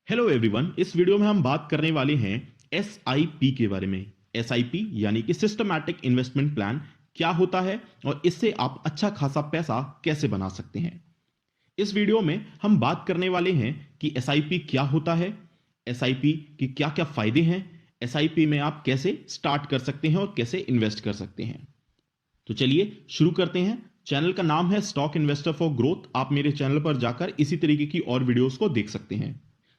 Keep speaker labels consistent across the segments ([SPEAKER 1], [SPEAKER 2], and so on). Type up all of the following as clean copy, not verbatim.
[SPEAKER 1] Hello everyone. इस video में हम बात करने वाले हैं एसआईपी के बारे में। एसआईपी यानी कि सिस्टमैटिक इन्वेस्टमेंट प्लान क्या होता है और इससे आप अच्छा खासा पैसा कैसे बना सकते हैं। इस वीडियो में हम बात करने वाले हैं कि एसआईपी क्या होता है, एसआईपी के क्या क्या फायदे हैं, एसआईपी में आप कैसे स्टार्ट कर सकते हैं और कैसे इन्वेस्ट कर सकते हैं। तो चलिए शुरू करते हैं। चैनल का नाम है स्टॉक इन्वेस्टर फॉर ग्रोथ। आप मेरे चैनल पर जाकर इसी तरीके की और वीडियोस को देख सकते हैं।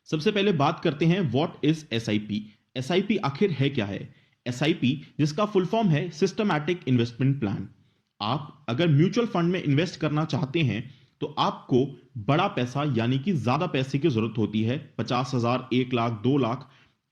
[SPEAKER 1] सबसे पहले बात करते हैं व्हाट इज एसआईपी। एसआईपी आखिर है क्या है। एसआईपी जिसका फुल फॉर्म है सिस्टमैटिक इन्वेस्टमेंट प्लान। आप अगर म्यूचुअल फंड में इन्वेस्ट करना चाहते हैं तो आपको बड़ा पैसा यानी कि ज्यादा पैसे की जरूरत होती है। 50,000, 1 लाख, 2 लाख,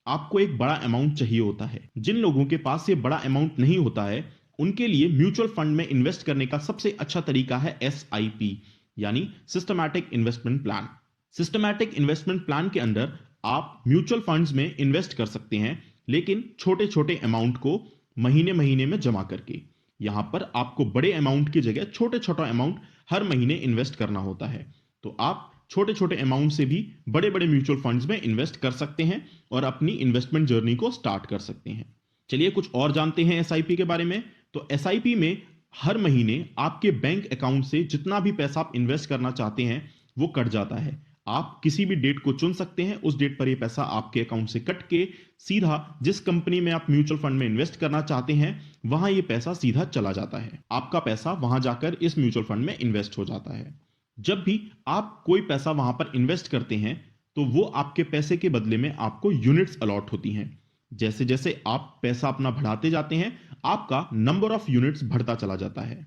[SPEAKER 1] आपको एक बड़ा अमाउंट चाहिए होता है। जिन लोगों के पास ये बड़ा अमाउंट नहीं होता है उनके लिए म्यूचुअल फंड में इन्वेस्ट करने का सबसे अच्छा तरीका है एसआईपी यानी systematic investment plan. Systematic investment plan के अंदर आप म्यूचुअल फंड्स में इन्वेस्ट कर सकते हैं, लेकिन छोटे छोटे अमाउंट को महीने महीने में जमा करके। यहां पर आपको बड़े अमाउंट की जगह छोटे छोटा अमाउंट हर महीने इन्वेस्ट करना होता है। तो आप छोटे छोटे अमाउंट से भी बड़े बड़े म्यूचुअल फंड्स में इन्वेस्ट कर सकते हैं और अपनी इन्वेस्टमेंट जर्नी को स्टार्ट कर सकते हैं। चलिए कुछ और जानते हैं एसआईपी के बारे में। तो एसआईपी में हर महीने आपके बैंक अकाउंट से जितना भी पैसा आप इन्वेस्ट करना चाहते हैं वो कट जाता है। आप किसी भी डेट को चुन सकते हैं, उस डेट पर ये पैसा आपके अकाउंट से कट के सीधा जिस कंपनी में आप म्यूचुअल फंड में इन्वेस्ट करना चाहते हैं वहां ये पैसा सीधा चला जाता है। आपका पैसा वहां जाकर इस म्यूचुअल फंड में इन्वेस्ट हो जाता है। जब भी आप कोई पैसा वहां पर इन्वेस्ट करते हैं तो वो आपके पैसे के बदले में आपको यूनिट्स अलॉट होती हैं। जैसे जैसे आप पैसा अपना बढ़ाते जाते हैं आपका नंबर ऑफ यूनिट्स बढ़ता चला जाता है।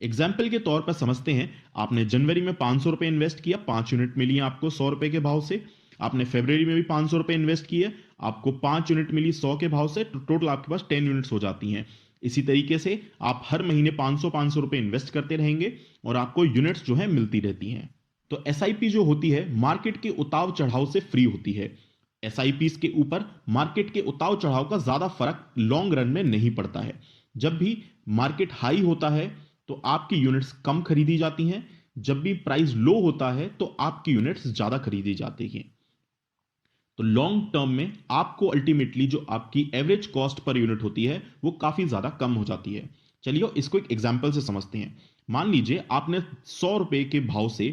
[SPEAKER 1] एग्जाम्पल के तौर पर समझते हैं, आपने जनवरी में 500 रुपए इन्वेस्ट किया, 5 यूनिट मिली आपको 100 रुपए के भाव से। आपने फरवरी में भी 500 रुपए इन्वेस्ट किए, आपको 5 यूनिट मिली 100 के भाव से। तो टोटल आपके पास 10 यूनिट्स हो जाती हैं। इसी तरीके से आप हर महीने 500 रुपए इन्वेस्ट करते रहेंगे और आपको यूनिट्स जो है मिलती रहती हैं। तो एसआईपी जो होती है मार्केट के उतार चढ़ाव से फ्री होती है। एसआईपी के ऊपर मार्केट के उतार चढ़ाव का ज्यादा फर्क लॉन्ग रन में नहीं पड़ता है। जब भी मार्केट हाई होता है तो आपकी यूनिट्स कम खरीदी जाती हैं, जब भी प्राइस लो होता है तो आपकी यूनिट्स ज्यादा खरीदी जाती हैं। तो लॉन्ग टर्म में आपको अल्टीमेटली जो आपकी एवरेज कॉस्ट पर यूनिट होती है वो काफी ज्यादा कम हो जाती है। चलिए इसको एक एग्जांपल से समझते हैं। मान लीजिए आपने 100 रुपए के भाव से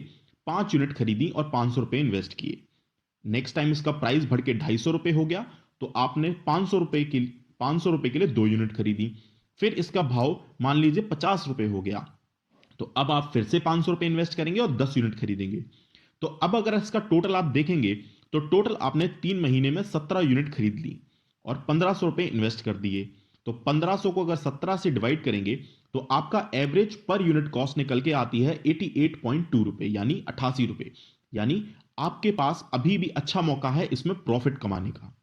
[SPEAKER 1] 5 यूनिट खरीदी और 500 रुपए इन्वेस्ट किए। नेक्स्ट टाइम इसका प्राइस बढ़ के 250 रुपए हो गया तो आपने 500 रुपए के लिए 2 यूनिट खरीदी। फिर इसका भाव मान लीजिए 50 रुपए हो गया तो अब आप फिर से 500 रुपए इन्वेस्ट करेंगे और 10 यूनिट खरीदेंगे। तो अब अगर इसका टोटल आप देखेंगे तो टोटल आपने 3 महीने में 17 यूनिट खरीद ली और 1500 रुपए इन्वेस्ट कर दिए। तो 1500 को अगर 17 से डिवाइड करेंगे तो आपका एवरेज पर यूनिट कॉस्ट निकल के आती है 88.2 रुपए यानी 88 रुपए। यानी आपके पास अभी भी अच्छा मौका है इसमें प्रॉफिट कमाने का।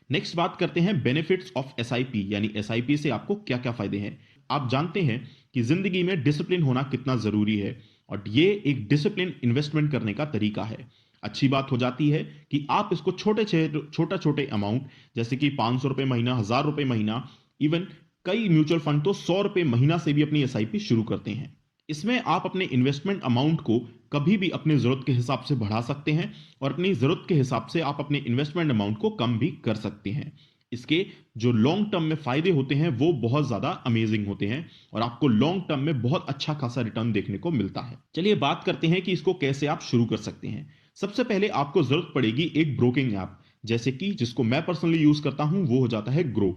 [SPEAKER 1] नेक्स्ट बात करते हैं बेनिफिट्स ऑफ एसआईपी यानी एसआईपी से आपको क्या क्या फायदे हैं। आप जानते हैं कि जिंदगी में डिसिप्लिन होना कितना जरूरी है और ये एक डिसिप्लिन इन्वेस्टमेंट करने का तरीका है। अच्छी बात हो जाती है कि आप इसको छोटा छोटे अमाउंट जैसे कि 500 रुपए महीना, 1000 रुपए महीना, इवन कई म्यूचुअल फंड तो 100 रुपए महीना से भी अपनी एसआईपी शुरू करते हैं। इसमें आप अपने इन्वेस्टमेंट अमाउंट को कभी भी अपनी जरूरत के हिसाब से बढ़ा सकते हैं और अपनी जरूरत के हिसाब से आप अपने इन्वेस्टमेंट अमाउंट को कम भी कर सकते हैं। इसके जो लॉन्ग टर्म में फायदे होते हैं वो बहुत ज्यादा अमेजिंग होते हैं और आपको लॉन्ग टर्म में बहुत अच्छा खासा रिटर्न देखने को मिलता है। चलिए बात करते हैं कि इसको कैसे आप शुरू कर सकते हैं। सबसे पहले आपको जरूरत पड़ेगी एक ब्रोकिंग ऐप, जैसे कि जिसको मैं पर्सनली यूज करता हूं वो हो जाता है ग्रो।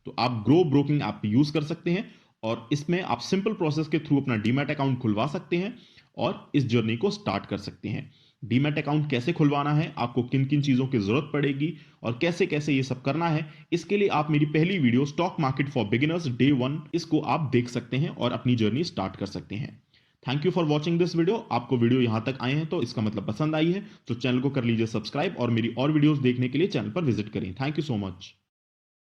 [SPEAKER 1] तो आप ग्रो ब्रोकिंग ऐप यूज कर सकते हैं और इसमें आप सिंपल प्रोसेस के थ्रू अपना डीमैट अकाउंट खुलवा सकते हैं और इस जर्नी को स्टार्ट कर सकते हैं। डीमैट अकाउंट कैसे खुलवाना है, आपको किन किन चीजों की जरूरत पड़ेगी और कैसे कैसे ये सब करना है, इसके लिए आप मेरी पहली video stock market for beginners day 1 इसको आप देख सकते हैं और अपनी जर्नी स्टार्ट कर सकते हैं। Thank you for watching this video. आपको वीडियो यहां तक आए हैं तो इसका मतलब पसंद आई है, तो चैनल को कर लीजिए सब्सक्राइब और मेरी और वीडियोस देखने के लिए चैनल पर विजिट करें। Thank you so much.